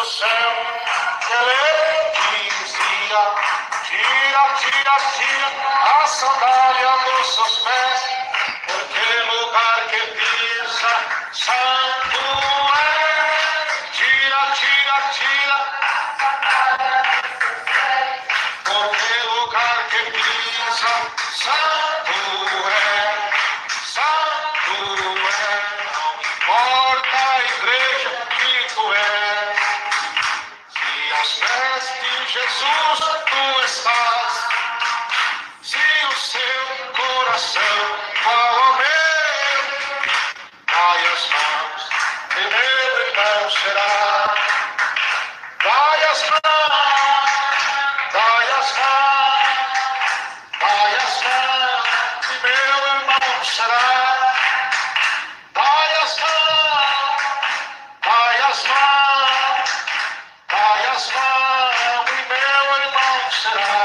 céu, ele dizia: tira, tira, tira a sandália dos seus pés, porque lugar que pisa, santo é. Tira, tira, tira, porque lugar que pisa, santo é, santo é. Não importa a igreja que tu és, se aos pés de Jesus tu estás, se o seu coração qual ao meu, dai as mãos, e meu irmão será. Dai as mãos, dai as mãos, dai as mãos, e meu irmão será. Dai as mãos, dai as mãos, dai as mãos, e meu irmão será.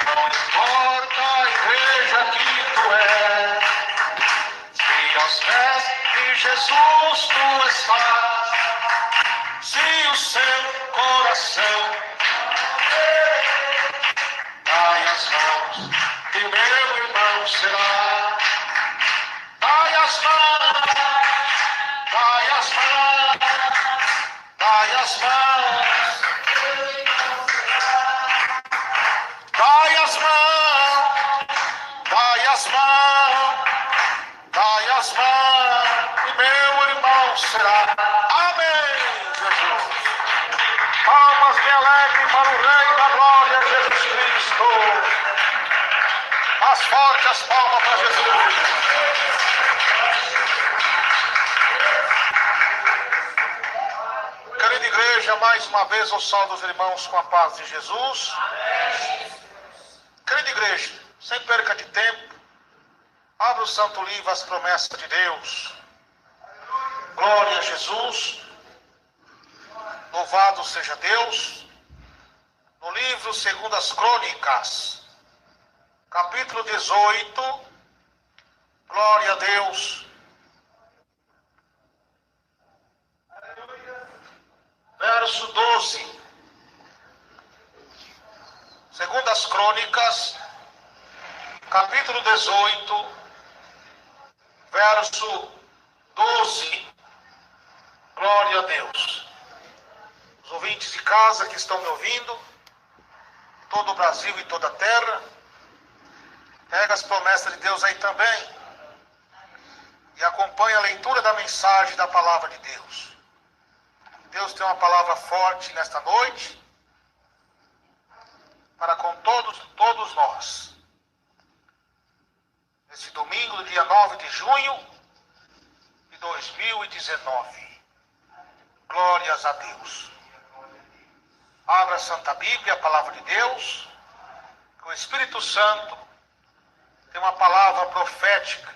Não importa a igreja que tu és, se aos pés de Jesus tu estás, se o seu coração, dai as mãos, e meu irmão será. Dai as mãos, dai as mãos, dai as mãos, dai as mãos, dai as mãos, dai as mãos, e meu irmão será. Amém, Jesus. Palmas bem alegres para o Rei da Glória, Jesus Cristo. Mais forte as palmas para Jesus. Querida igreja, mais uma vez eu saúdo os irmãos com a paz de Jesus. Querida igreja, sem perca de tempo, abra o Santo Livro, as promessas de Deus. Glória a Jesus. Louvado seja Deus. No livro segundo as Crônicas, capítulo 18, glória a Deus. Verso 12. Segundo as Crônicas, capítulo 18, verso 12. Glória a Deus. Os ouvintes de casa que estão me ouvindo, todo o Brasil e toda a terra, pega as promessas de Deus aí também e acompanha a leitura da mensagem da palavra de Deus. Deus tem uma palavra forte nesta noite para com todos nós. Nesse domingo, do dia 9 de junho de 2019. Glórias a Deus. Abra a Santa Bíblia, a palavra de Deus, que o Espírito Santo tem uma palavra profética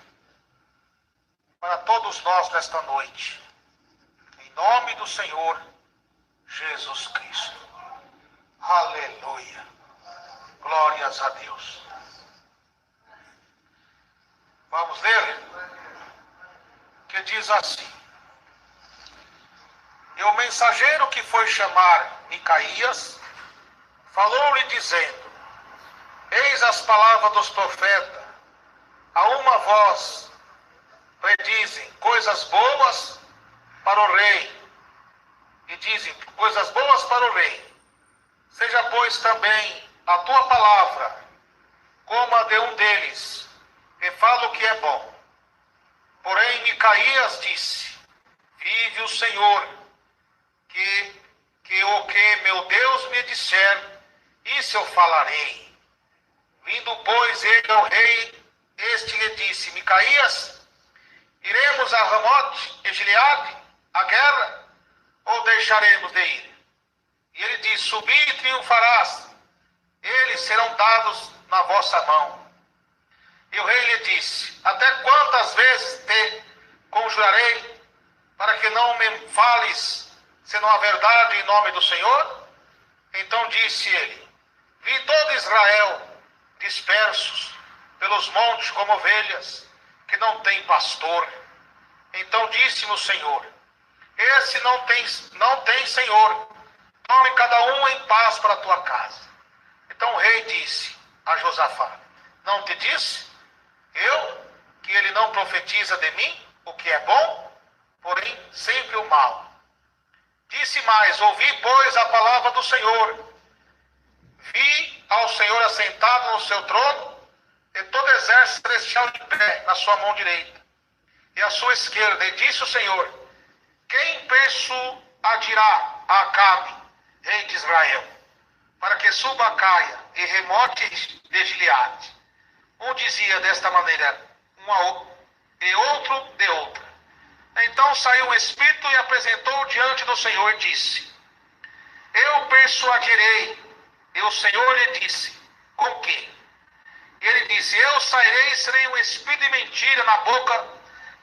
para todos nós nesta noite. Em nome do Senhor Jesus Cristo. Aleluia. Glórias a Deus. Vamos ler? Que diz assim: e o mensageiro que foi chamar Micaías falou-lhe dizendo: eis as palavras dos profetas, a uma voz predizem coisas boas para o rei, e dizem coisas boas para o rei. Seja, pois, também a tua palavra como a de um deles, e fala o que é bom. Porém Micaías disse: vive o Senhor, que o que meu Deus me disser, isso eu falarei. Vindo, pois, ele ao rei, este lhe disse: Micaías, iremos a Ramote e Gileade, a guerra, ou deixaremos de ir? E ele disse: subi e triunfarás, eles serão dados na vossa mão. E o rei lhe disse: até quantas vezes te conjurarei, para que não me fales, senão a verdade em nome do Senhor? Então disse ele: vi todo Israel dispersos pelos montes como ovelhas, que não têm pastor. Então disse-me o Senhor: esse não tem senhor. Tome cada um em paz para a tua casa. Então o rei disse a Josafá: não te disse eu que ele não profetiza de mim o que é bom, porém sempre o mal? Disse mais: ouvi, pois, a palavra do Senhor. Vi ao Senhor assentado no seu trono, e todo exército celestial de pé na sua mão direita e à sua esquerda. E disse o Senhor: quem persuadirá a Acabe, rei de Israel, para que suba a Caia e remote de Gileade? Um dizia desta maneira, e outro de outra. Então saiu um espírito e apresentou diante do Senhor e disse: eu persuadirei. E o Senhor lhe disse: com que? E ele disse: eu sairei e serei um espírito de mentira na boca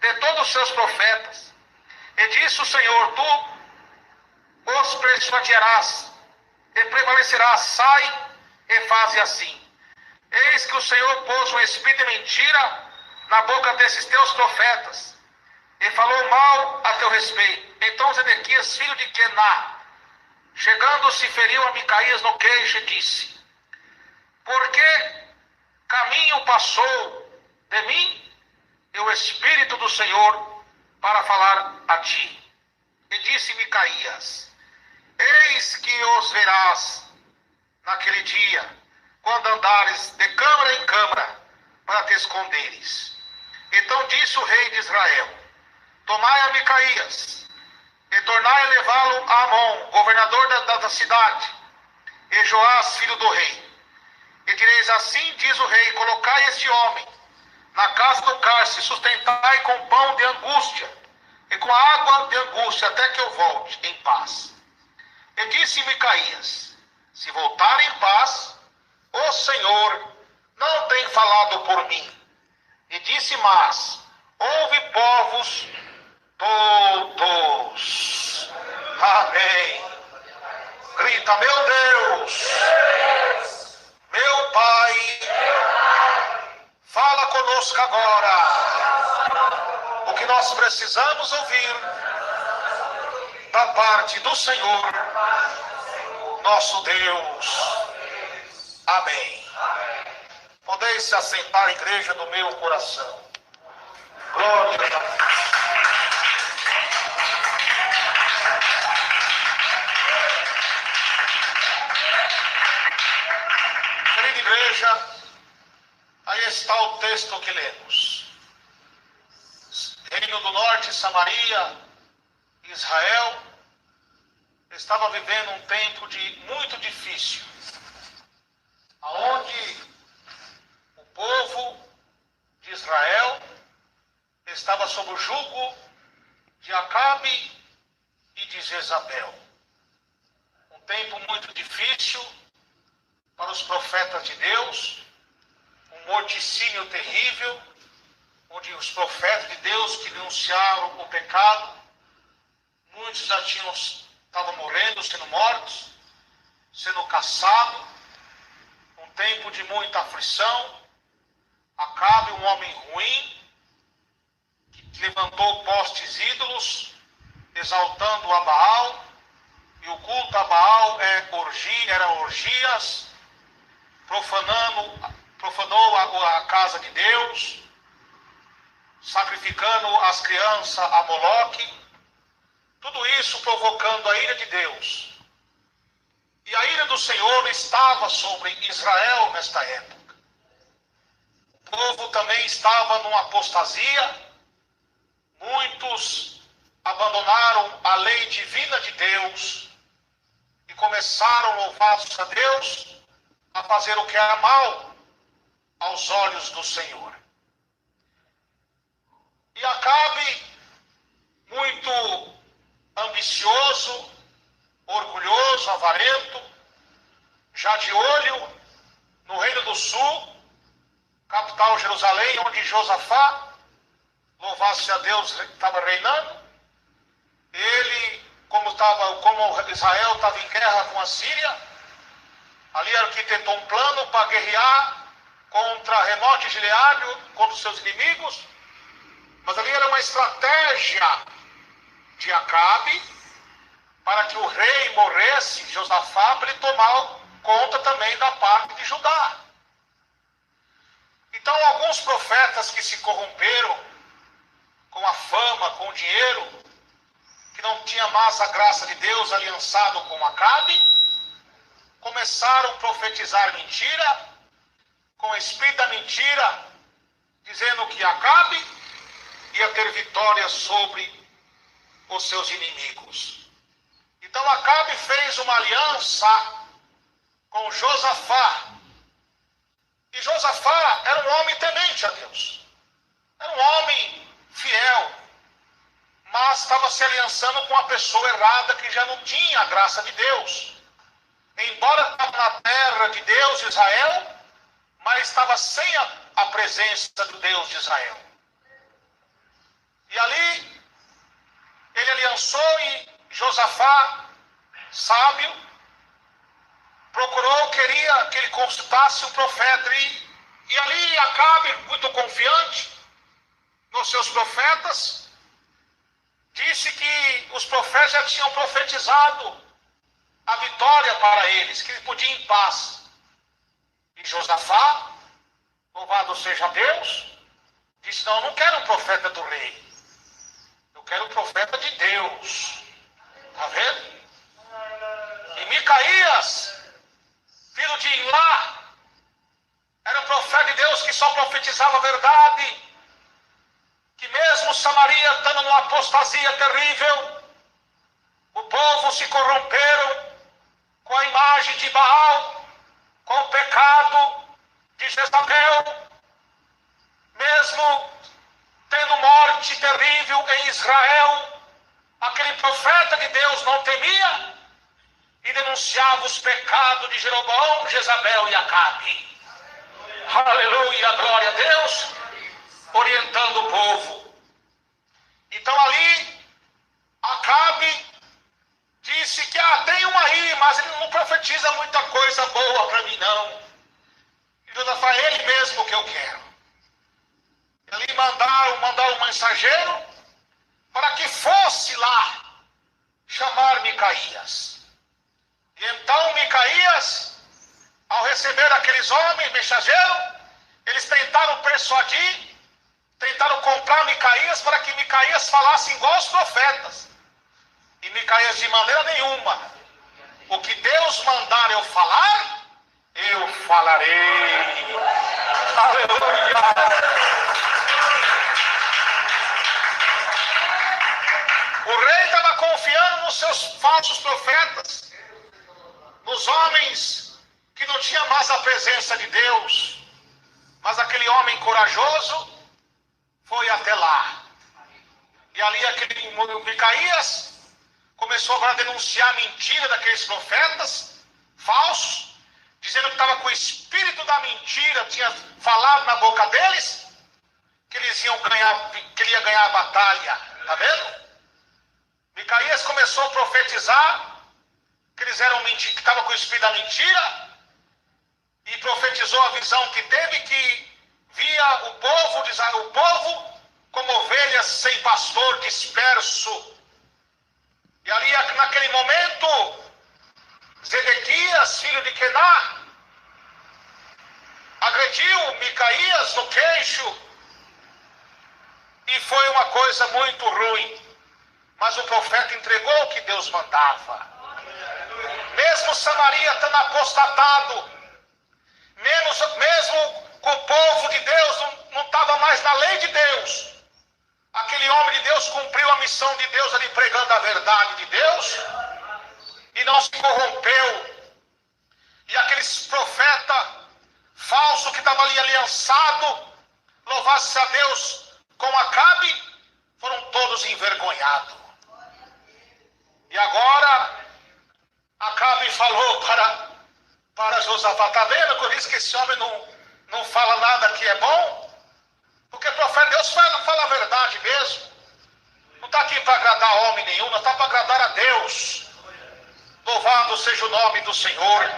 de todos os seus profetas. E disse o Senhor: tu os persuadirás e prevalecerás. Sai e faze assim. Eis que o Senhor pôs um espírito de mentira na boca desses teus profetas, e falou mal a teu respeito. Então Zedequias, filho de Quená, chegando-se, feriu a Micaías no queixo e disse: por que caminho passou de mim e o Espírito do Senhor para falar a ti? E disse Micaías: eis que os verás naquele dia, quando andares de câmara em câmara, para te esconderes. Então disse o rei de Israel: tomai a Micaías e tornai a levá-lo a Amon, governador da cidade, e Joás, filho do rei. E direis: assim diz o rei: colocai este homem na casa do cárcere, sustentai com pão de angústia e com água de angústia, até que eu volte em paz. E disse Micaías: se voltar em paz, o Senhor não tem falado por mim. E disse mais: ouve, povos todos. Amém. Grita: meu Deus, meu Pai, fala conosco agora o que nós precisamos ouvir da parte do Senhor, nosso Deus. Amém. Podeis se assentar, igreja do meu coração. Glória a Deus. Querida igreja, aí está o texto que lemos. Reino do Norte, Samaria, Israel, estava vivendo um tempo muito difícil, aonde o povo de Israel estava sob o jugo de Acabe e de Jezabel. Um tempo muito difícil para os profetas de Deus, um morticínio terrível, onde os profetas de Deus que denunciaram o pecado, muitos já estavam morrendo, sendo mortos, sendo caçados. Um tempo de muita aflição. Acabe, um homem ruim, que levantou postes ídolos, exaltando a Baal, e o culto a Baal era orgias, profanou a casa de Deus, sacrificando as crianças a Moloque, tudo isso provocando a ira de Deus. E a ira do Senhor estava sobre Israel nesta época. O povo também estava numa apostasia. Muitos abandonaram a lei divina de Deus e começaram, louvados a Deus, a fazer o que era mal aos olhos do Senhor. E Acabe, muito ambicioso, orgulhoso, avarento, já de olho no Reino do Sul, capital Jerusalém, onde Josafá, louvasse a Deus, estava reinando. Ele, como Israel estava em guerra com a Síria, ali arquitetou um plano para guerrear contra Remote e Gileade, contra os seus inimigos. Mas ali era uma estratégia de Acabe, para que o rei morresse, Josafá, para ele tomar conta também da parte de Judá. Então, alguns profetas que se corromperam com a fama, com o dinheiro, que não tinha mais a graça de Deus aliançado com Acabe, começaram a profetizar mentira, com o espírito da mentira, dizendo que Acabe ia ter vitória sobre os seus inimigos. Então Acabe fez uma aliança com Josafá. E Josafá era um homem temente a Deus. Era um homem fiel. Mas estava se aliançando com uma pessoa errada que já não tinha a graça de Deus. Embora estava na terra de Deus, Israel, mas estava sem a presença do Deus de Israel. E ali, ele aliançou e Josafá, sábio, queria que ele consultasse o profeta. E ali Acabe, muito confiante nos seus profetas, disse que os profetas já tinham profetizado a vitória para eles, que eles podiam ir em paz. E Josafá, louvado seja Deus, disse: não, eu não quero um profeta do rei, eu quero um profeta de Deus. Está vendo? E Micaías, filho de Imlá, era um profeta de Deus que só profetizava a verdade, que mesmo Samaria estando numa apostasia terrível, o povo se corromperam com a imagem de Baal, com o pecado de Jezabel, mesmo tendo morte terrível em Israel, aquele profeta de Deus não temia e denunciava os pecados de Jeroboão, Jezabel e Acabe. Aleluia, glória a Deus, orientando o povo. Então ali, Acabe disse que tem um aí, mas ele não profetiza muita coisa boa para mim não. E Deus falou: é ele mesmo que eu quero. Ali mandaram um mensageiro para que fosse lá chamar Micaías. E então Micaías, ao receber aqueles homens mensageiros, eles tentaram persuadir, tentaram comprar Micaías para que Micaías falasse igual aos profetas. E Micaías, de maneira nenhuma: o que Deus mandar eu falar, eu falarei. Aleluia! O rei estava confiando nos seus falsos profetas, nos homens que não tinham mais a presença de Deus. Mas aquele homem corajoso foi até lá. E ali aquele Micaías começou agora a denunciar a mentira daqueles profetas falsos, dizendo que estava com o espírito da mentira, tinha falado na boca deles, que eles iam ganhar, que ele ia ganhar a batalha. Está vendo? Micaías começou a profetizar que eles eram que estavam com o espírito da mentira, e profetizou a visão que teve, que via o povo como ovelhas sem pastor, disperso. E ali naquele momento, Zedequias, filho de Quená, agrediu Micaías no queixo, e foi uma coisa muito ruim. Mas o profeta entregou o que Deus mandava. Mesmo Samaria estando apostatado, mesmo com o povo de Deus não estava mais na lei de Deus, aquele homem de Deus cumpriu a missão de Deus ali, pregando a verdade de Deus, e não se corrompeu. E aqueles profetas falsos que estavam ali aliançados, louvasse a Deus, com Acabe, foram todos envergonhados. E agora Acabe falou para Josafá: está vendo que eu disse que esse homem não fala nada que é bom? Porque o profeta de Deus fala a verdade mesmo. Não está aqui para agradar homem nenhum, não está para agradar a Deus. Louvado seja o nome do Senhor.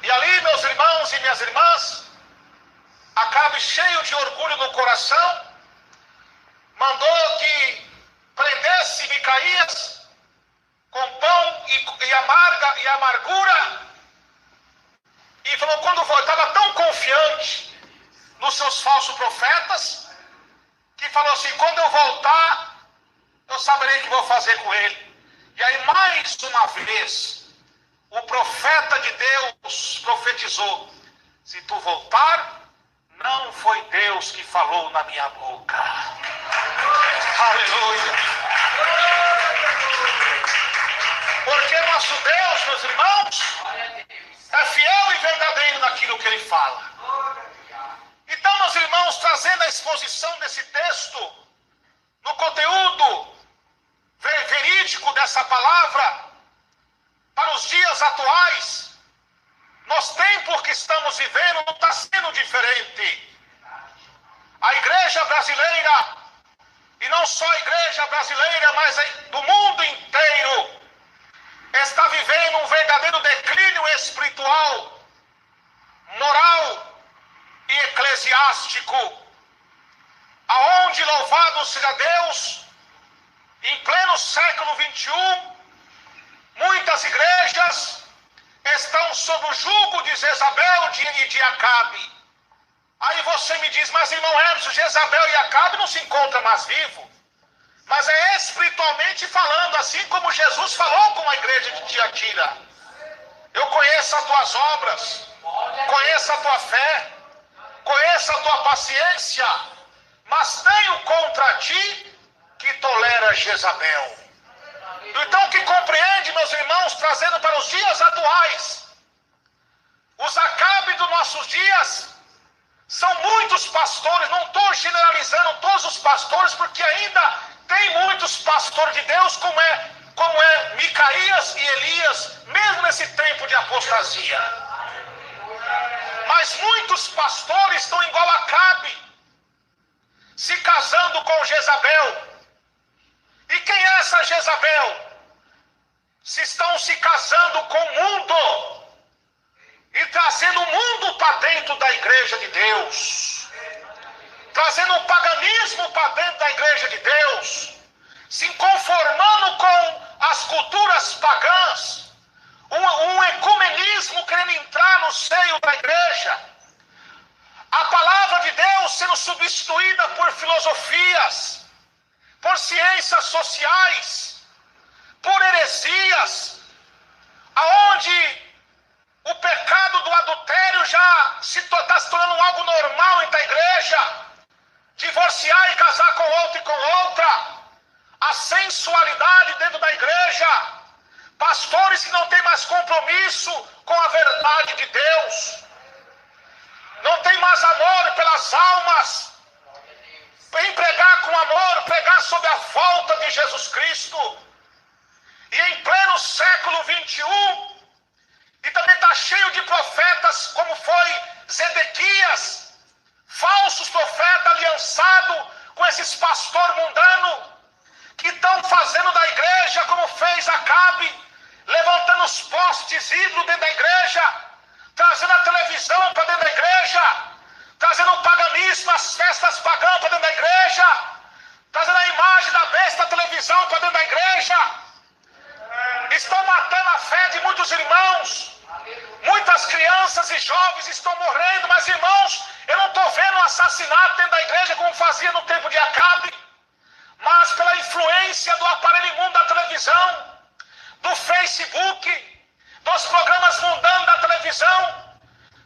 E ali, meus irmãos e minhas irmãs, Acabe, cheio de orgulho no coração, mandou que prendesse Micaías com pão e amargura, e falou, quando estava tão confiante nos seus falsos profetas, que falou assim, quando eu voltar, eu saberei o que vou fazer com ele. E aí mais uma vez, o profeta de Deus profetizou, se tu voltar, não foi Deus que falou na minha boca. Aleluia. Porque nosso Deus, meus irmãos, é fiel e verdadeiro naquilo que ele fala. Então, meus irmãos, trazendo a exposição desse texto, no conteúdo verídico dessa palavra, para os dias atuais, nos tempos que estamos vivendo, não está sendo diferente. A igreja brasileira, e não só a igreja brasileira, mas do mundo inteiro, está vivendo um verdadeiro declínio espiritual, moral e eclesiástico, aonde, louvado seja Deus, em pleno século 21, muitas igrejas estão sob o jugo de Jezabel e de Acabe. Aí você me diz, mas irmão Emerson, Jezabel e Acabe não se encontram mais vivos. Mas é espiritualmente falando, assim como Jesus falou com a igreja de Tiatira. Eu conheço as tuas obras, conheço a tua fé, conheço a tua paciência, mas tenho contra ti que tolera Jezabel. Então, que compreende, meus irmãos, trazendo para os dias atuais, os Acabe dos nossos dias são muitos pastores. Não estou generalizando todos os pastores, porque ainda tem muitos pastores de Deus, como é Micaías e Elias, mesmo nesse tempo de apostasia. Mas muitos pastores estão igual a Acabe, se casando com Jezabel. E quem é essa Jezabel? Se estão se casando com o mundo e trazendo o mundo para dentro da igreja de Deus, trazendo o paganismo para dentro da igreja de Deus, se conformando com as culturas pagãs, um ecumenismo querendo entrar no seio da igreja, a palavra de Deus sendo substituída por filosofias, por ciências sociais, por heresias, aonde o pecado do adultério já está se tornando algo normal entre a igreja, divorciar e casar com outro e com outra, a sensualidade dentro da igreja, pastores que não têm mais compromisso com a verdade de Deus, não tem mais amor pelas almas, em pregar com amor, pregar sobre a volta de Jesus Cristo. E em pleno século 21, e também está cheio de profetas, como foi Zedequias, falsos profetas aliançados com esses pastores mundanos, que estão fazendo da igreja como fez Acabe, levantando os postes ídolos dentro da igreja, trazendo a televisão para dentro da igreja, trazendo o paganismo, as festas pagãs para dentro da igreja, trazendo a imagem da besta, a televisão para dentro da igreja. Estão matando a fé de muitos irmãos. Muitas crianças e jovens estão morrendo, mas irmãos, eu não estou vendo um assassinato dentro da igreja como fazia no tempo de Acabe, mas pela influência do aparelho imundo da televisão, do Facebook, dos programas mundanos da televisão,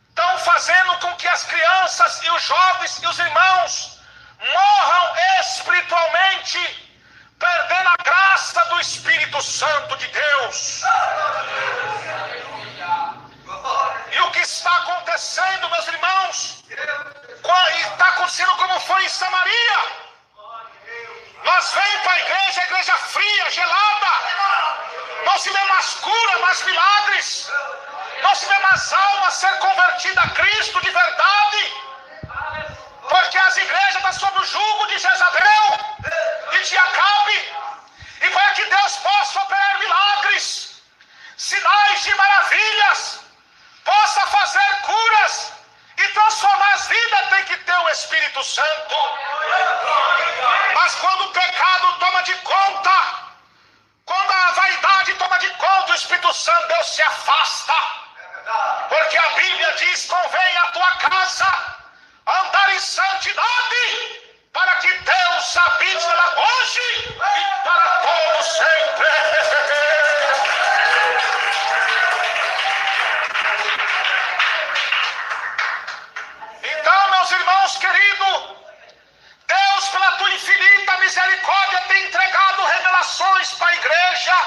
estão fazendo com que as crianças e os jovens e os irmãos morram espiritualmente, perdendo a graça do Espírito Santo de Deus. E o que está acontecendo, meus irmãos, está acontecendo como foi em Samaria. Nós vemos para a igreja fria, gelada, não se vê mais cura, mais milagres, não se vê mais almas ser convertidas a Cristo de verdade, porque as igrejas estão sob o jugo de Jezabel e de Acabe, e para que Deus possa operar milagres, sinais de maravilhas, possa fazer curas e transformar as vidas, tem que ter o Espírito Santo. Mas quando o pecado toma de conta, Deus se afasta. Porque a Bíblia diz: convém à tua casa andar em santidade, para que Deus habite lá hoje e para todo sempre. Então, meus irmãos queridos, Deus, pela tua infinita misericórdia, tem entregado revelações para a igreja,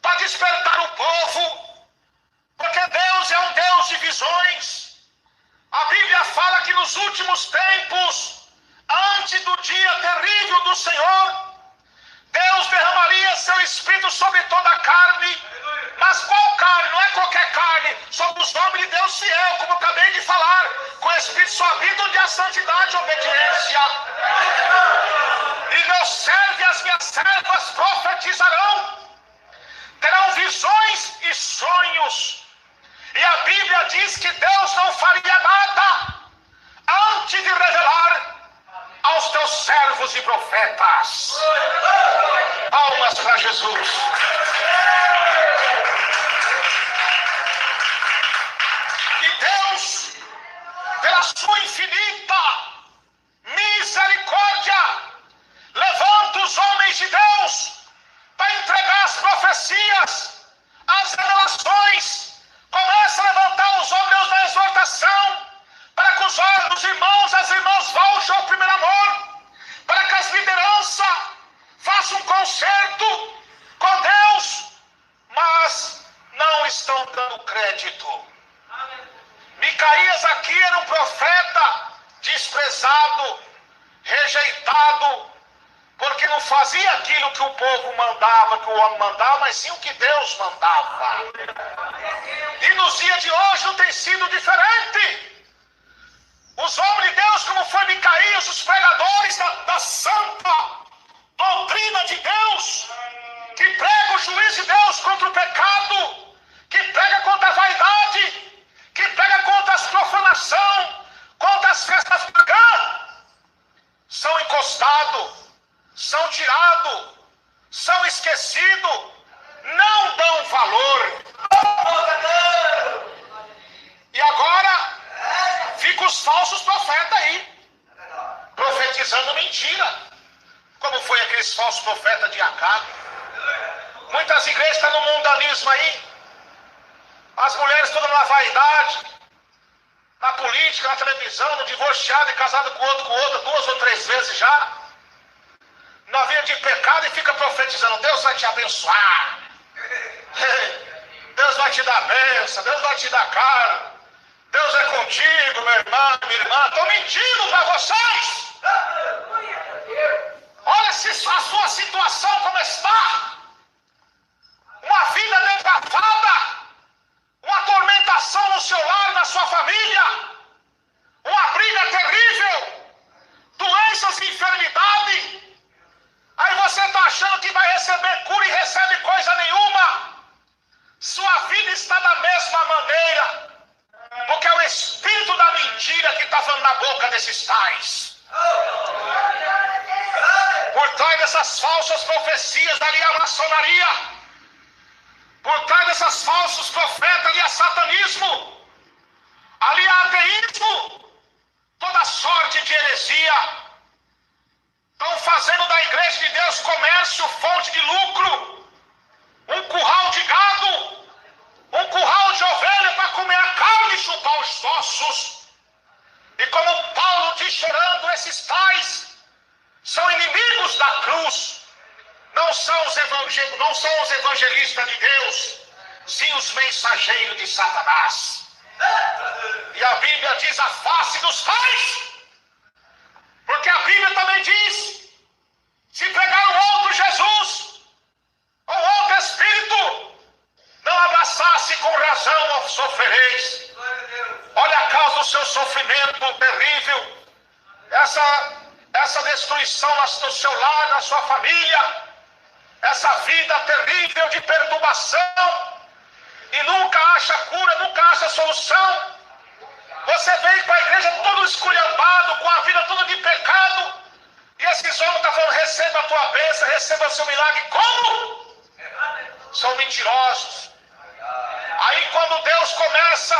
para despertar o povo, porque Deus é um Deus de visões. A Bíblia fala que nos últimos tempos, antes do dia terrível do Senhor, Deus derramaria seu Espírito sobre toda a carne. Mas qual carne? Não é qualquer carne. Sobre os homens de Deus fiel, como eu acabei de falar. Com o Espírito só habita onde há santidade e obediência. E meus servos e as minhas servas profetizarão. Terão visões e sonhos. E a Bíblia diz que Deus não faria nada antes de revelar aos teus servos e profetas. Palmas para Jesus. E Deus, pela sua infinita misericórdia, levanta os homens de Deus para entregar as profecias, as revelações. Começa a levantar os homens na exortação, para que os irmãos, as irmãs voltem ao primeiro amor, para que as lideranças façam um concerto com Deus, mas não estão dando crédito. Micaías aqui era um profeta desprezado, rejeitado, porque não fazia aquilo que o povo mandava, que o homem mandava, mas sim o que Deus mandava. E nos dias de hoje não tem sido diferente. Os homens de Deus, como foi Micaías, os pregadores da santa doutrina de Deus, que prega o juízo de Deus contra o pecado, que prega contra a vaidade, que prega contra a profanação, contra as festas pagãs, são encostados, são tirados, são esquecidos, não dão valor. E agora ficam os falsos profetas aí, profetizando mentira, como foi aqueles falsos profetas de Acabe. Muitas igrejas estão no mundanismo aí, as mulheres todas na vaidade, na política, na televisão, no divorciado e casado com outro 2 ou 3 vezes já, na vida de pecado, e fica profetizando: Deus vai te abençoar, Deus vai te dar bênção, Deus vai te dar cara, Deus é contigo, meu irmão, minha irmã. Estou mentindo para vocês. Olha a sua situação como está. Uma vida depravada, uma atormentação no seu lar, na sua família, uma briga terrível, doenças e enfermidade. Aí você está achando que vai receber cura e recebe coisa nenhuma. Sua vida está da mesma maneira, porque é o espírito da mentira que está falando na boca desses tais. Por trás dessas falsas profecias, ali a maçonaria. Por trás desses falsos profetas, ali há satanismo, ali há ateísmo, toda sorte de heresia. Estão fazendo da igreja de Deus comércio, fonte de lucro, um curral de gado, um curral de ovelha para comer a carne e chupar os ossos. E como Paulo diz chorando, esses tais são inimigos da cruz. Não são os evangelistas de Deus, sim os mensageiros de Satanás. E a Bíblia diz: afaste dos tais, porque a Bíblia também diz: se pregar um outro Jesus, ou outro Espírito, não abraçasse, com razão sofrereis. Olha a causa do seu sofrimento terrível, essa destruição no seu lar, na sua família, essa vida terrível de perturbação, e nunca acha cura, nunca acha solução. Você vem para a igreja todo esculhambado, com a vida toda de pecado, e esses homens estão falando: receba a tua bênção, receba o seu milagre. Como? São mentirosos. quando Deus começa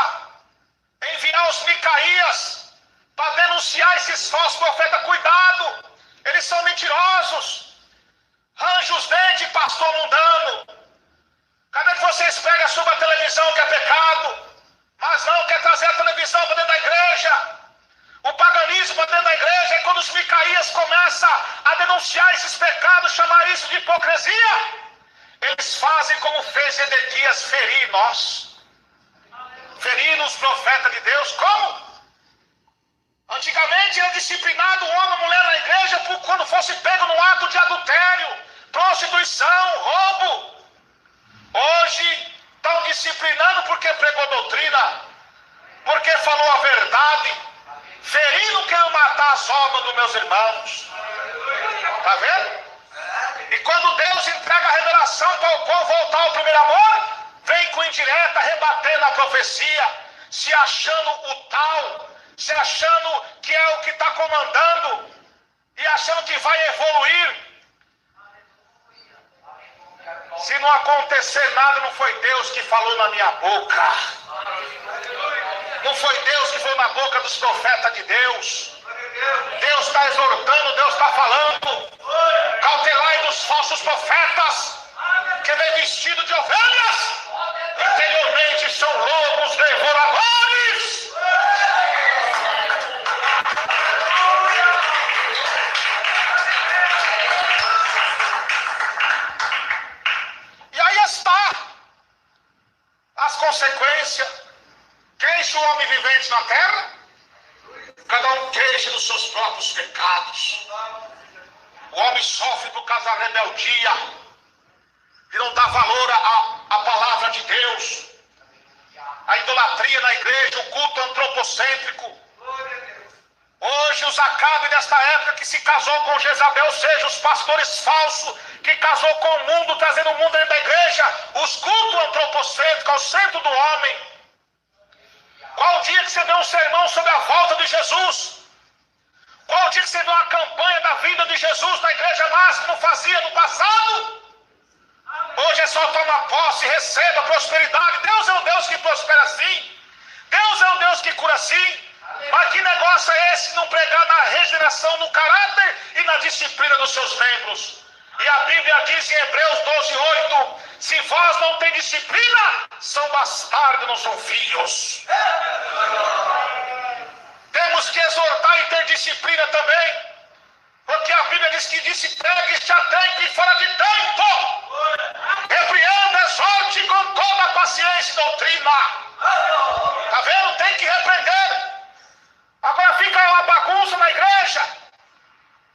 a enviar os Micaías para denunciar esses falsos profetas, cuidado, eles são mentirosos. Arranja os dentes, pastor mundano. Cadê que vocês pegam sobre a televisão que é pecado, mas não quer trazer a televisão para dentro da igreja? O paganismo para dentro da igreja é quando os Micaías começam a denunciar esses pecados, chamar isso de hipocrisia. Eles fazem como fez Edequias, ferir nós. Ferir os profetas de Deus. Como? Antigamente era disciplinado o homem e a mulher na igreja por quando fosse pego no ato de adultério, prostituição, roubo. Hoje estão disciplinando porque pregou doutrina, porque falou a verdade, ferindo querendo matar as almas dos meus irmãos. Está vendo? E quando Deus entrega a revelação para o povo voltar ao primeiro amor, vem com indireta, rebatendo a profecia, se achando o tal, se achando que é o que está comandando e achando que vai evoluir. Se não acontecer nada, não foi Deus que falou na minha boca. Não foi Deus que falou na boca dos profetas de Deus. Deus está exortando, Deus está falando. Cautelai dos falsos profetas, que vem vestido de ovelhas, interiormente são lobos devoradores. E aí está as consequências. Queixa o homem vivente na terra, cada um queixa dos seus próprios pecados. O homem sofre por causa da rebeldia e não dá valor à palavra de Deus. A idolatria na igreja, o culto antropocêntrico. Hoje os Acabe desta época que se casou com Jezabel, seja os pastores falsos que casou com o mundo, trazendo o mundo dentro da igreja, os cultos antropocêntricos ao centro do homem. Qual dia que você vê um sermão sobre a volta de Jesus? Qual dia que você vê uma campanha da vinda de Jesus na igreja massa que não fazia no passado? Hoje é só tomar posse, receba prosperidade. Deus é um Deus que prospera assim. Deus é um Deus que cura assim. Mas que negócio é esse não pregar na regeneração, no caráter e na disciplina dos seus membros? E a Bíblia diz em Hebreus 12:8: se vós não tem disciplina, são bastardos, não são filhos. Temos que exortar e ter disciplina também, porque a Bíblia diz que disciplina está tempo e fora de tempo. Repreenda, exorte com toda a paciência e doutrina. Está vendo? Tem que repreender. Agora fica uma bagunça na igreja.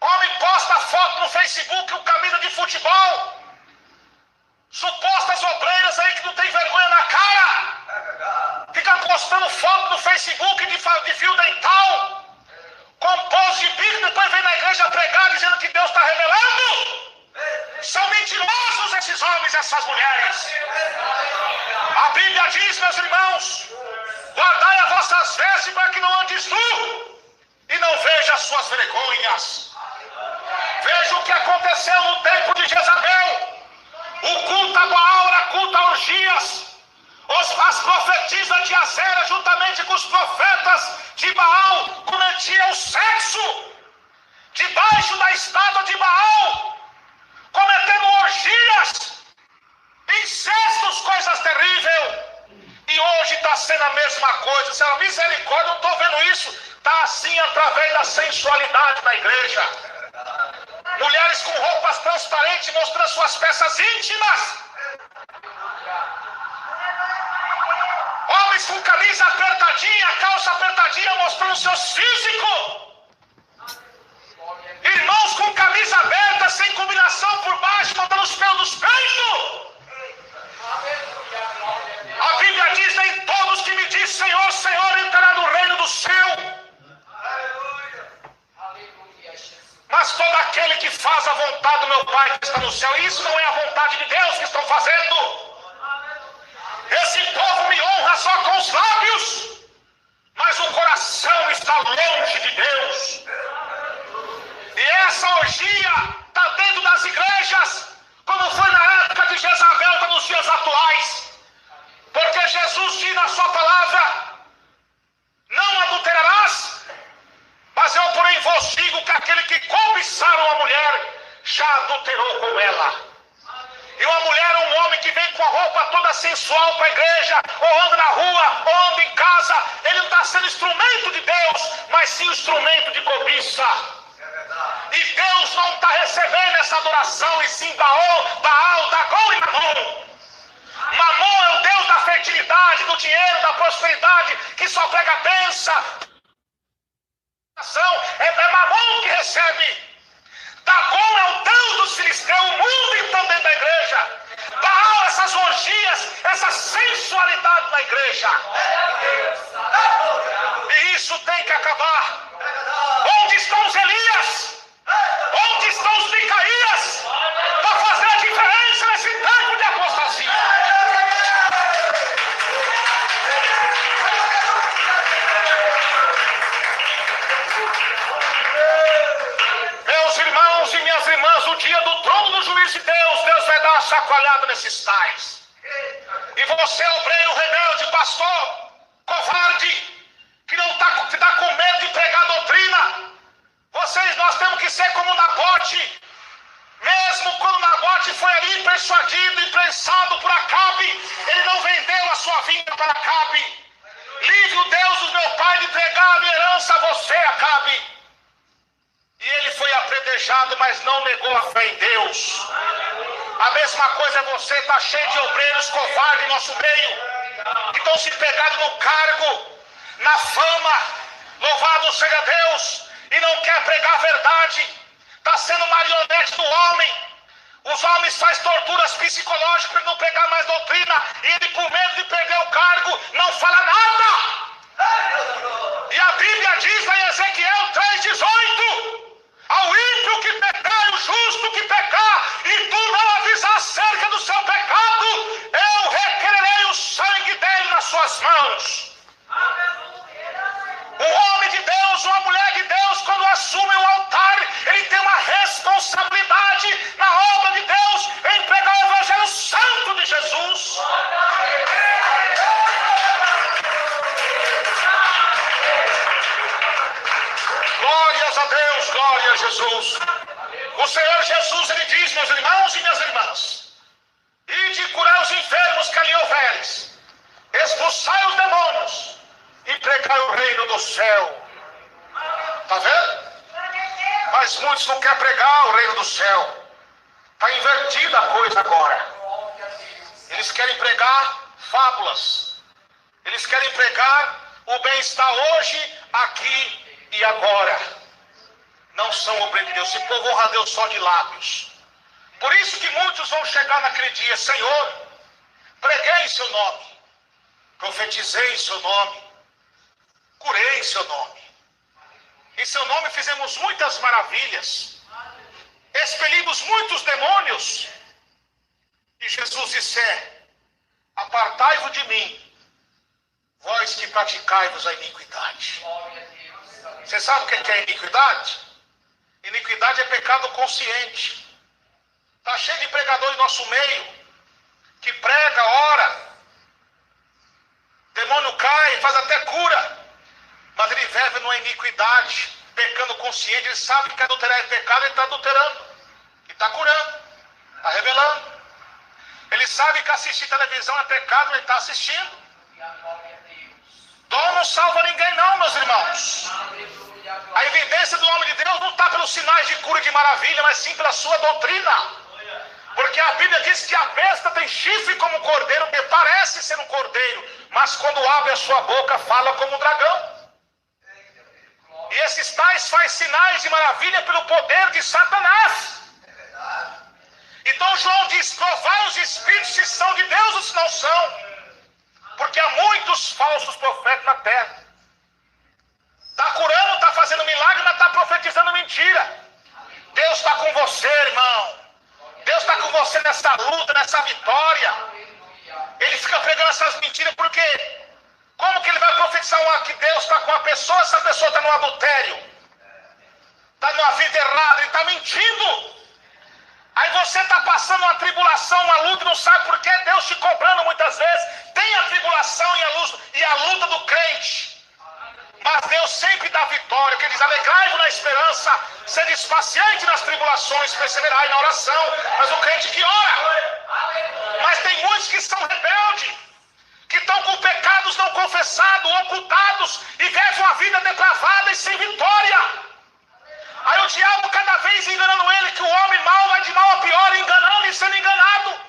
Homem posta foto no Facebook, o camisa de futebol. Supostas obreiras aí que não tem vergonha na cara. Fica postando foto no Facebook de fio dental. Com pose de bico, depois vem na igreja pregar dizendo que Deus está revelando. São mentirosos esses homens e essas mulheres. A Bíblia diz, meus irmãos, guardai as vossas vestes para que não andes nu e não veja as suas vergonhas. Veja o que aconteceu no tempo de Jezabel. O culto a Baal era culto a orgias. As profetisas de Azera, juntamente com os profetas de Baal, cometiam o sexo debaixo da estátua de Baal, cometendo orgias, incestos, coisas terríveis. E hoje está sendo a mesma coisa. Se a misericórdia, eu estou vendo isso. Está assim através da sensualidade na igreja. Mulheres com roupas transparentes mostrando suas peças íntimas. Homens com camisa apertadinha, calça apertadinha, mostrando seus físicos. Irmãos com camisa aberta, sem combinação por baixo, mostrando os pelos dos peitos. A Bíblia diz: nem todos que me dizem Senhor, Senhor, entrará no reino do céu, mas todo aquele que faz a vontade do meu Pai que está no céu. E isso não é a vontade de Deus que estão fazendo. Esse povo me honra só com os lábios, mas o coração está longe de Deus. E essa orgia está dentro das igrejas, como foi na época de Jezabel, está nos dias atuais. Porque Jesus diz na sua palavra: não adulterarás, mas eu porém vos digo que aquele que cobiçar uma mulher já adulterou com ela. E uma mulher ou um homem que vem com a roupa toda sensual para a igreja, ou anda na rua, ou anda em casa, ele não está sendo instrumento de Deus, mas sim instrumento de cobiça. E Deus não está recebendo essa adoração, e sim Baal, Dagom e Mamon. Mamon é o Deus da fertilidade, do dinheiro, da prosperidade, que só prega bênção. É Mamon que recebe. Dagom é o Deus dos filisteus, o mundo então dentro da igreja. Baal, essas orgias, essa sensualidade na igreja. E isso tem que acabar. Onde estão os Elias? Onde estão os Micaías? Para fazer a diferença nesse tempo de apostasia. Meus irmãos e minhas irmãs, o dia do trono do juízo de Deus, Deus vai dar uma chacoalhada nesses tais. E você, obreiro rebelde, pastor, covarde, que não está com medo de pregar doutrina, nós temos que ser como Nabote. Mesmo quando Nabote foi ali persuadido e prensado por Acabe, ele não vendeu a sua vinha para Acabe. Livre o Deus do meu pai de entregar a minha herança a você, Acabe. E ele foi apredejado, mas não negou a fé em Deus. A mesma coisa é você, está cheio de obreiros covardes em nosso meio, que estão se pegando no cargo, na fama, louvado seja Deus, e não quer pregar a verdade, está sendo marionete do homem. Os homens fazem torturas psicológicas para ele não pregar mais doutrina, e ele, por medo de perder o cargo, não fala nada. E a Bíblia diz lá em Ezequiel 3,18: ao ímpio que pecar e o justo que pecar, e tu não avisar acerca do seu pecado, eu requererei o sangue dele nas suas mãos. Um homem de Deus, uma mulher de Deus, quando assume o altar, ele tem uma responsabilidade na obra de Deus, em pregar o Evangelho Santo de Jesus. Glórias a Deus, glória a Jesus. O Senhor Jesus, ele diz, meus irmãos e minhas irmãs: ide curar os enfermos que ali houveres, expulsai os demônios e pregai o reino do céu. Está vendo? Mas muitos não querem pregar o reino do céu. Está invertida a coisa agora. Eles querem pregar fábulas. Eles querem pregar o bem-estar hoje, aqui e agora. Não são obreiros de Deus. Esse povo honra a Deus só de lábios. Por isso que muitos vão chegar naquele dia: Senhor, preguei em seu nome, profetizei em seu nome, curei em seu nome, em seu nome fizemos muitas maravilhas, expelimos muitos demônios. E Jesus disser: apartai-vos de mim, vós que praticai-vos a iniquidade. Você sabe o que é iniquidade? Iniquidade é pecado consciente. Está cheio de pregador em nosso meio, que prega, ora, demônio cai, faz até cura, mas ele vive numa iniquidade, pecando consciente. Ele sabe que adulterar é pecado, ele está adulterando, e está curando, está revelando. Ele sabe que assistir televisão é pecado, ele está assistindo. Dom não salva ninguém não, meus irmãos. A evidência do homem de Deus não está pelos sinais de cura e de maravilha, mas sim pela sua doutrina. Porque a Bíblia diz que a besta tem chifre como um cordeiro, que parece ser um cordeiro, mas quando abre a sua boca fala como um dragão. E esses tais fazem sinais de maravilha pelo poder de Satanás. Então João diz: provai os espíritos se são de Deus ou se não são. Porque há muitos falsos profetas na terra. Está curando, está fazendo milagre, mas está profetizando mentira. Deus está com você, irmão. Deus está com você nessa luta, nessa vitória. Ele fica pregando essas mentiras porque como que ele vai profetizar que Deus está com a pessoa, essa pessoa está no adultério, está numa vida errada, ele está mentindo. Aí você está passando uma tribulação, uma luta, e não sabe por que Deus te cobrando muitas vezes. Tem a tribulação e a luta do crente. Mas Deus sempre dá vitória, que ele diz: alegrai-vos na esperança, sede paciente nas tribulações, perseverai na oração. Mas o crente que ora. Mas tem muitos que são rebeldes, que estão com pecados não confessados, ocultados, e vivem uma vida depravada e sem vitória. Aí o diabo cada vez enganando ele, que o homem mau vai de mal a pior, enganando e sendo enganado.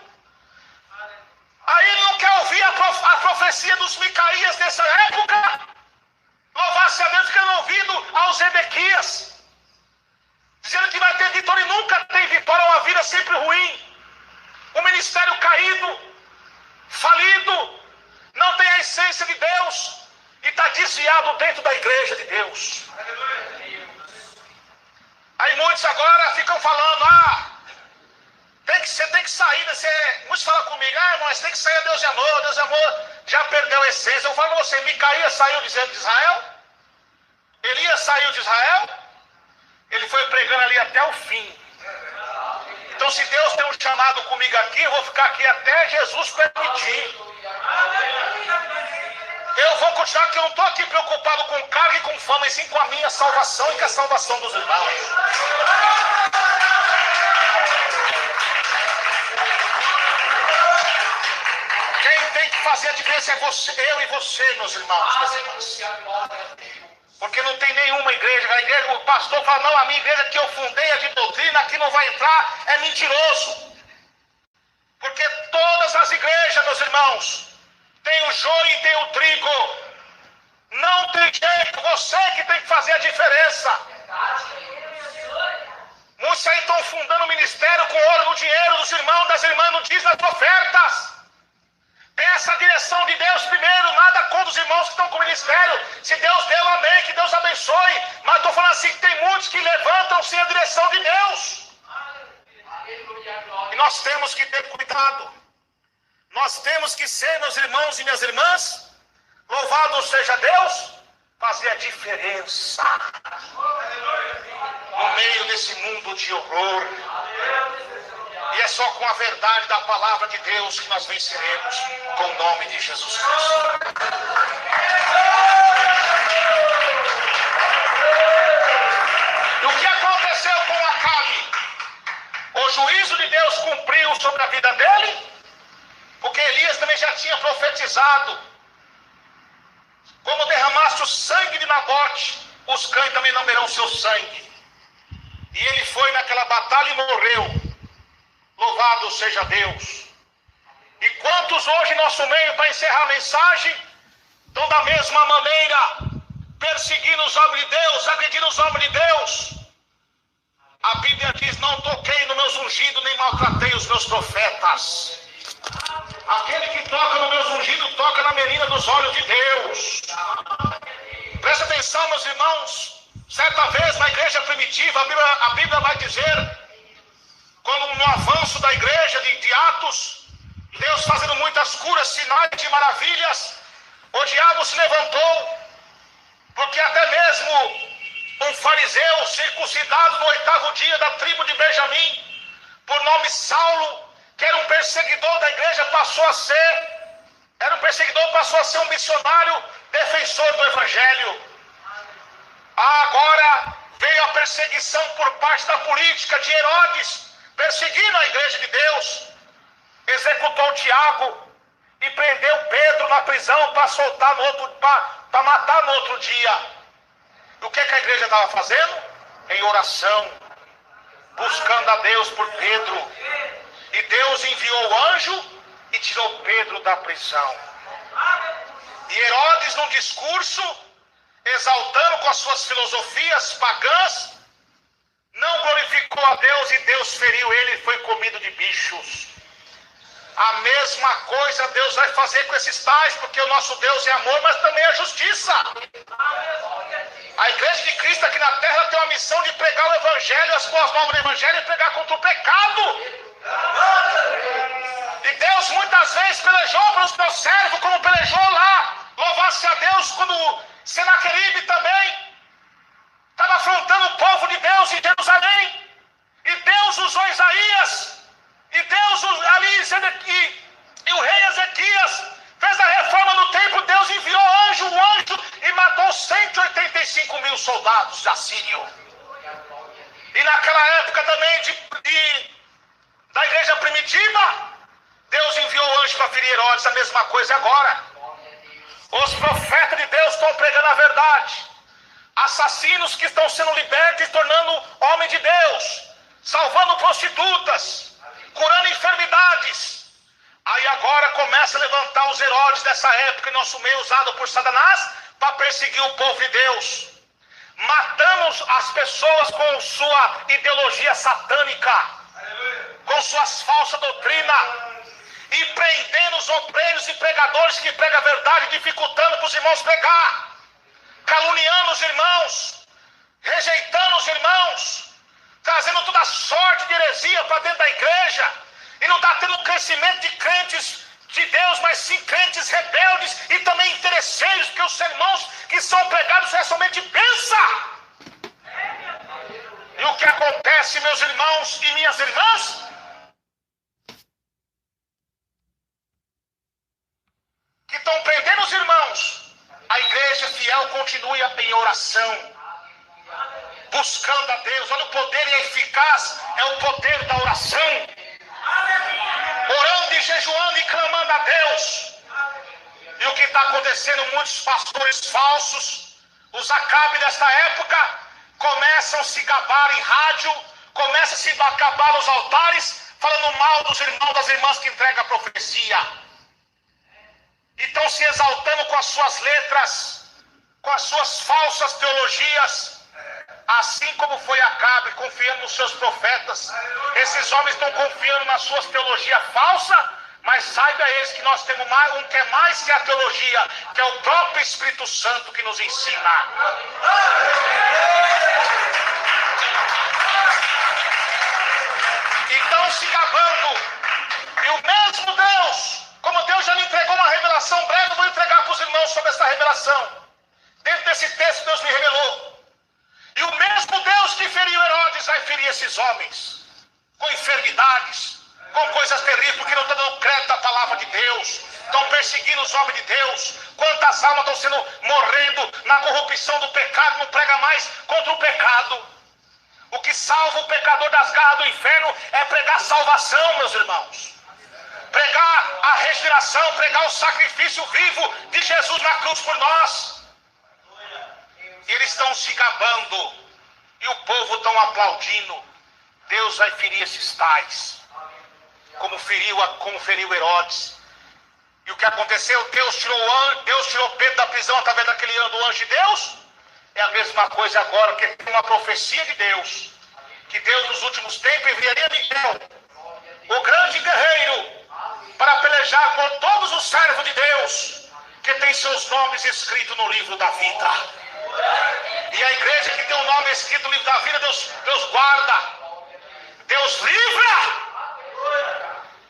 Aí ele não quer ouvir a profecia dos Micaías dessa época. Louvar-se a Deus, ficando ouvindo aos Ezequias, dizendo que vai ter vitória e nunca tem vitória, uma vida sempre ruim. Um ministério caído, falido, não tem a essência de Deus e está desviado dentro da igreja de Deus. Aí muitos agora ficam falando: você tem que sair. Muitos falam comigo: irmão, você tem que sair, Deus de amor já perdeu a essência. Eu falo para você: Micaías saiu dizendo de Israel, Elias saiu de Israel, ele foi pregando ali até o fim. Então, se Deus tem um chamado comigo aqui, eu vou ficar aqui até Jesus permitir. Eu vou continuar, que eu não estou aqui preocupado com carga e com fama, mas sim com a minha salvação e com a salvação dos irmãos. Quem tem que fazer a diferença é você, eu e você, meus irmãos, minhas irmãs. Porque não tem nenhuma igreja, o pastor fala: não, a minha igreja que eu fundei é de doutrina, aqui não vai entrar, é mentiroso. Porque todas as igrejas, meus irmãos, tem o joio e tem o trigo. Não tem jeito, você que tem que fazer a diferença. Muitos aí estão fundando um ministério com ouro no dinheiro dos irmãos, das irmãs, não diz nas ofertas. Tem essa direção de Deus primeiro, nada contra os irmãos que estão com o ministério. Se Deus deu, amém, que Deus abençoe. Mas estou falando assim, que tem muitos que levantam sem a direção de Deus. E nós temos que ter cuidado. Nós temos que ser, meus irmãos e minhas irmãs, louvado seja Deus, fazer a diferença no meio desse mundo de horror. E é só com a verdade da palavra de Deus que nós venceremos, com o nome de Jesus Cristo. E o que aconteceu com Acabe? O juízo de Deus cumpriu sobre a vida dele, porque Elias também já tinha profetizado: como derramaste o sangue de Nabote, os cães também lamberão seu sangue. E ele foi naquela batalha e morreu. Louvado seja Deus. E quantos hoje em nosso meio, para encerrar a mensagem, estão da mesma maneira perseguindo os homens de Deus, agredindo os homens de Deus. A Bíblia diz: não toquei nos meus ungidos, nem maltratei os meus profetas. Aquele que toca nos meus ungidos, toca na menina dos olhos de Deus. Presta atenção, meus irmãos. Certa vez na igreja primitiva, a Bíblia vai dizer, quando no avanço da igreja de Atos, Deus fazendo muitas curas, sinais e maravilhas, o diabo se levantou, porque até mesmo um fariseu circuncidado no 8º dia da tribo de Benjamim, por nome Saulo, que era um perseguidor da igreja, passou a ser um missionário defensor do evangelho. Agora veio a perseguição por parte da política de Herodes, perseguindo a igreja de Deus. Executou Tiago e prendeu Pedro na prisão para soltar para matar no outro dia. E o que a igreja estava fazendo? Em oração, buscando a Deus por Pedro. E Deus enviou o anjo e tirou Pedro da prisão. E Herodes, num discurso, exaltando com as suas filosofias pagãs, não glorificou a Deus e Deus feriu ele e foi comido de bichos. A mesma coisa Deus vai fazer com esses tais, porque o nosso Deus é amor, mas também é justiça. A igreja de Cristo aqui na terra tem uma missão de pregar o evangelho, as boas novas do evangelho, e pregar contra o pecado. E Deus muitas vezes pelejou para os meus servos, como pelejou lá. Louvar-se a Deus quando Senaqueribe também estava afrontando o povo de Deus em Jerusalém. E Deus usou Isaías época também da igreja primitiva, Deus enviou o anjo para ferir Herodes. A mesma coisa agora. Os profetas de Deus estão pregando a verdade. Assassinos que estão sendo libertos e tornando homem de Deus, salvando prostitutas, curando enfermidades. Aí agora começa a levantar os Herodes dessa época em nosso meio, usado por Satanás para perseguir o povo de Deus. Matamos as pessoas com sua ideologia satânica, com suas falsas doutrinas, e prendendo os obreiros e pregadores que pregam a verdade, dificultando para os irmãos pregar, caluniando os irmãos, rejeitando os irmãos, trazendo toda sorte de heresia para dentro da igreja, e não está tendo um crescimento de crentes de Deus, mas sim crentes rebeldes e também interesseiros, porque os sermões que são pregados é somente bênção. E o que acontece, meus irmãos e minhas irmãs? Que estão prendendo os irmãos. A igreja fiel continua em oração, buscando a Deus. Olha o poder e a eficaz, é o poder da oração. Orando e jejuando e clamando a Deus. E o que está acontecendo? Muitos pastores falsos, os Acabe desta época, começam a se gabar em rádio, começam a se gabar nos altares, falando mal dos irmãos, das irmãs que entregam a profecia. E estão se exaltando com as suas letras, com as suas falsas teologias, assim como foi Acabe, confiando nos seus profetas. Esses homens estão confiando nas suas teologias falsas, mas saiba eles que nós temos um que é mais que a teologia, que é o próprio Espírito Santo que nos ensina. E estão se gabando. E o mesmo Deus, como Deus já me entregou uma revelação breve, eu vou entregar para os irmãos sobre essa revelação. Dentro desse texto Deus me revelou. E o mesmo Deus que feriu Herodes vai ferir esses homens, com enfermidades, com coisas terríveis, porque não estão dando crédito à palavra de Deus, estão perseguindo os homens de Deus. Quantas almas estão sendo morrendo na corrupção do pecado, não prega mais contra o pecado. O que salva o pecador das garras do inferno é pregar salvação, meus irmãos. Pregar a regeneração, pregar o sacrifício vivo de Jesus na cruz por nós. Eles estão se gabando e o povo estão aplaudindo. Deus vai ferir esses tais, como feriu Herodes. E o que aconteceu? Deus tirou Pedro da prisão através daquele do anjo de Deus. É a mesma coisa agora, que tem uma profecia de Deus, que Deus nos últimos tempos enviaria Miguel, o grande guerreiro, para pelejar por todos os servos de Deus, que tem seus nomes escritos no livro da vida. E a igreja que tem o nome escrito no livro da vida, Deus guarda, Deus livra.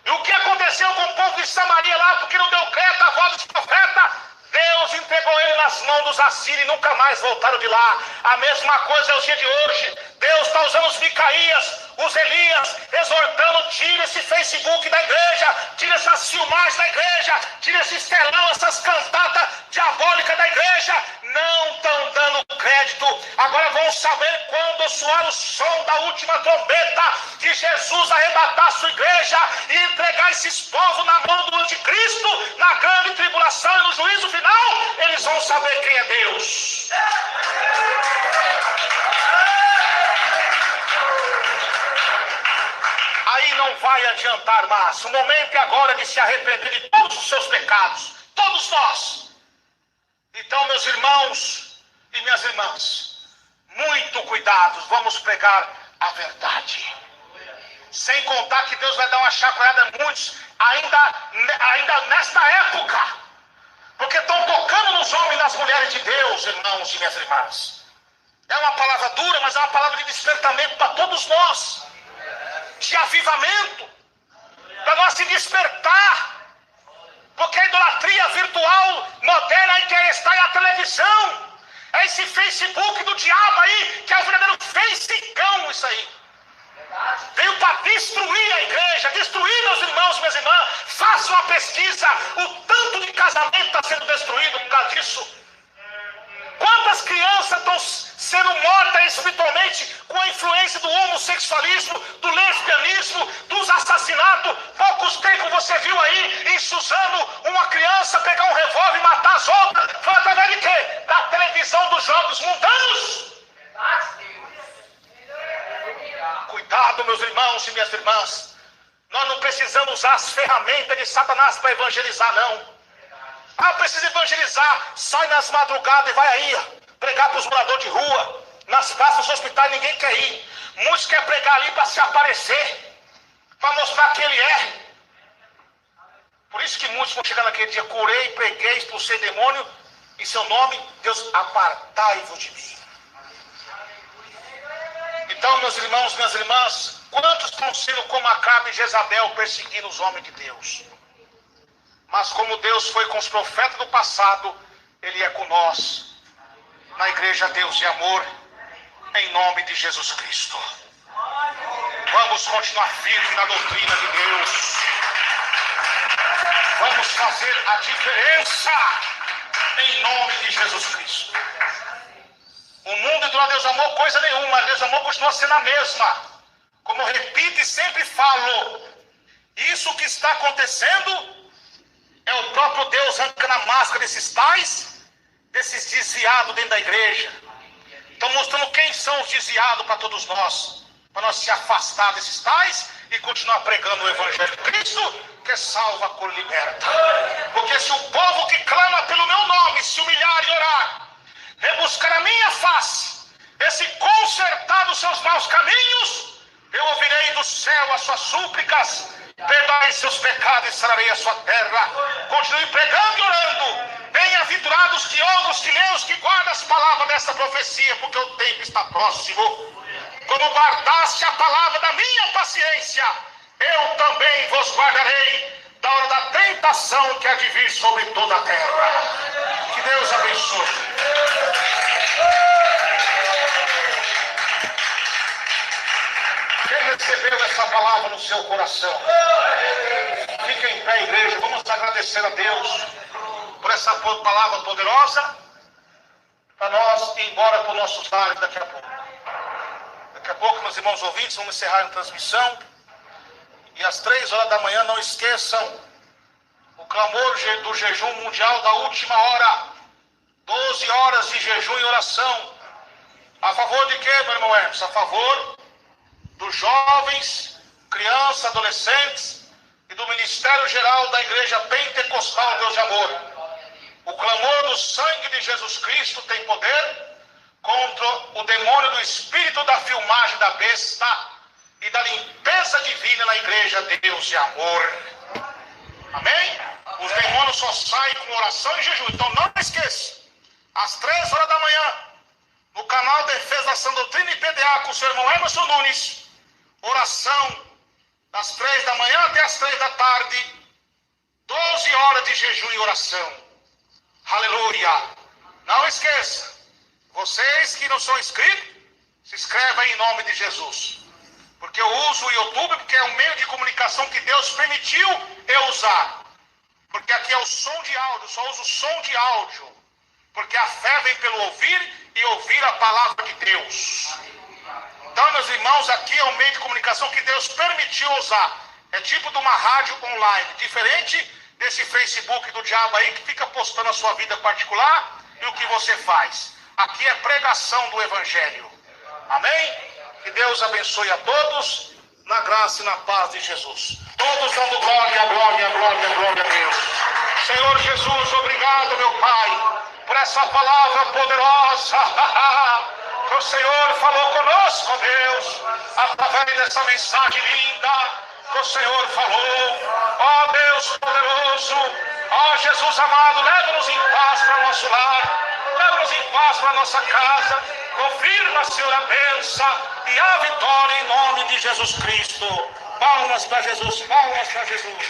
E o que aconteceu com o povo de Samaria lá, porque não deu crédito à voz dos profetas? Deus entregou ele nas mãos dos assírios e nunca mais voltaram de lá. A mesma coisa é o dia de hoje. Deus está usando os Micaías, os Elias, exortando: tira esse Facebook da igreja, tira essas filmagens da igreja, tira esse telão, essas cantatas diabólicas da igreja. Não estão dando crédito. Agora vão saber quando soar o som da última trombeta, que Jesus arrebatar a sua igreja e entregar esses povos na mão do anticristo, na grande tribulação e no juízo final. Eles vão saber quem é Deus. Aí não vai adiantar mais. O momento é agora de se arrepender de todos os seus pecados. Todos nós. Então, meus irmãos e minhas irmãs, muito cuidado. Vamos pregar a verdade. Sem contar que Deus vai dar uma chacoalhada a muitos, ainda nesta época. Porque estão tocando nos homens e nas mulheres de Deus, irmãos e minhas irmãs. É uma palavra dura, mas é uma palavra de despertamento para todos nós. De avivamento, para nós se despertar, porque a idolatria virtual moderna aí que está é a televisão, é esse Facebook do diabo aí, que é o verdadeiro Facecão, isso aí. Veio para destruir a igreja, destruir meus irmãos e minhas irmãs. Faça uma pesquisa, o tanto de casamento está sendo destruído por causa disso. Quantas Quantas crianças estão sendo mortas espiritualmente com a influência do homossexualismo, do lesbianismo, dos assassinatos? Poucos tempos você viu aí em Suzano uma criança pegar um revólver e matar as outras. Foi através de quê? Da televisão dos jogos mundanos. Cuidado, meus irmãos e minhas irmãs. Nós não precisamos usar as ferramentas de Satanás para evangelizar, não. Precisa evangelizar. Sai nas madrugadas e vai aí pregar para os moradores de rua. Nas praças, nos hospitais, ninguém quer ir. Muitos querem pregar ali para se aparecer, para mostrar quem ele é. Por isso que muitos vão chegar naquele dia: curei, preguei, expulsei demônio em seu nome. Deus, apartai-vos de mim. Então, meus irmãos, minhas irmãs, quantos estão sendo como Acabe e Jezabel, perseguindo os homens de Deus? Mas como Deus foi com os profetas do passado, Ele é com nós. Na igreja Deus e Amor, em nome de Jesus Cristo. Vamos continuar firmes na doutrina de Deus. Vamos fazer a diferença em nome de Jesus Cristo. O mundo do Deus amor, coisa nenhuma. Deus amor continua sendo a mesma. Como eu repito e sempre falo, isso que está acontecendo é o próprio Deus arrancando a máscara desses tais, desses desviados dentro da igreja. Estão mostrando quem são os desviados para todos nós, para nós se afastar desses tais e continuar pregando o Evangelho de Cristo, que salva, cura e liberta. Porque se o povo que clama pelo meu nome se humilhar e orar, rebuscar a minha face, esse consertar dos seus maus caminhos, eu ouvirei do céu as suas súplicas, perdoai seus pecados e sararei a sua terra. Continue pregando e orando. Bem-aventurados teólogos chilenos que guardam as palavras dessa profecia, porque o tempo está próximo. Como guardaste a palavra da minha paciência, eu também vos guardarei da hora da tentação que há de vir sobre toda a terra. Que Deus abençoe. Quem recebeu essa palavra no seu coração? Fica em pé, igreja. Vamos agradecer a Deus por essa palavra poderosa, para nós ir embora para os nossos lares daqui a pouco. Daqui a pouco, meus irmãos ouvintes, vamos encerrar a transmissão. E às 3 horas da manhã, não esqueçam o clamor do jejum mundial da última hora. 12 horas de jejum e oração. A favor de quê, meu irmão Hermes? A favor dos jovens, crianças, adolescentes e do Ministério Geral da Igreja Pentecostal Deus de Amor. O clamor do sangue de Jesus Cristo tem poder contra o demônio do espírito da filmagem da besta e da limpeza divina na Igreja Deus de Amor. Amém? Os demônios só saem com oração e jejum. Então não esqueça, às 3 horas da manhã, no canal Defesa da Sã Doutrina e PDA com o seu irmão Emerson Nunes, oração das 3 da manhã até as 3 da tarde, 12 horas de jejum e oração. Aleluia! Não esqueça, vocês que não são inscritos, se inscreva em nome de Jesus. Porque eu uso o YouTube porque é um meio de comunicação que Deus permitiu eu usar. Porque aqui é o som de áudio, só uso o som de áudio. Porque a fé vem pelo ouvir e ouvir a palavra de Deus. Então, meus irmãos, aqui é um meio de comunicação que Deus permitiu usar. É tipo de uma rádio online, diferente desse Facebook do diabo aí que fica postando a sua vida particular e o que você faz. Aqui é pregação do Evangelho. Amém? Que Deus abençoe a todos, na graça e na paz de Jesus. Todos dando glória, glória, glória, glória a Deus. Senhor Jesus, obrigado, meu Pai, por essa palavra poderosa. Que o Senhor falou conosco, Deus, através dessa mensagem linda que o Senhor falou. Ó Deus poderoso, ó Jesus amado, leva-nos em paz para o nosso lar, leva-nos em paz para a nossa casa. Confirma, Senhor, a bênção e a vitória em nome de Jesus Cristo. Palmas para Jesus, palmas para Jesus.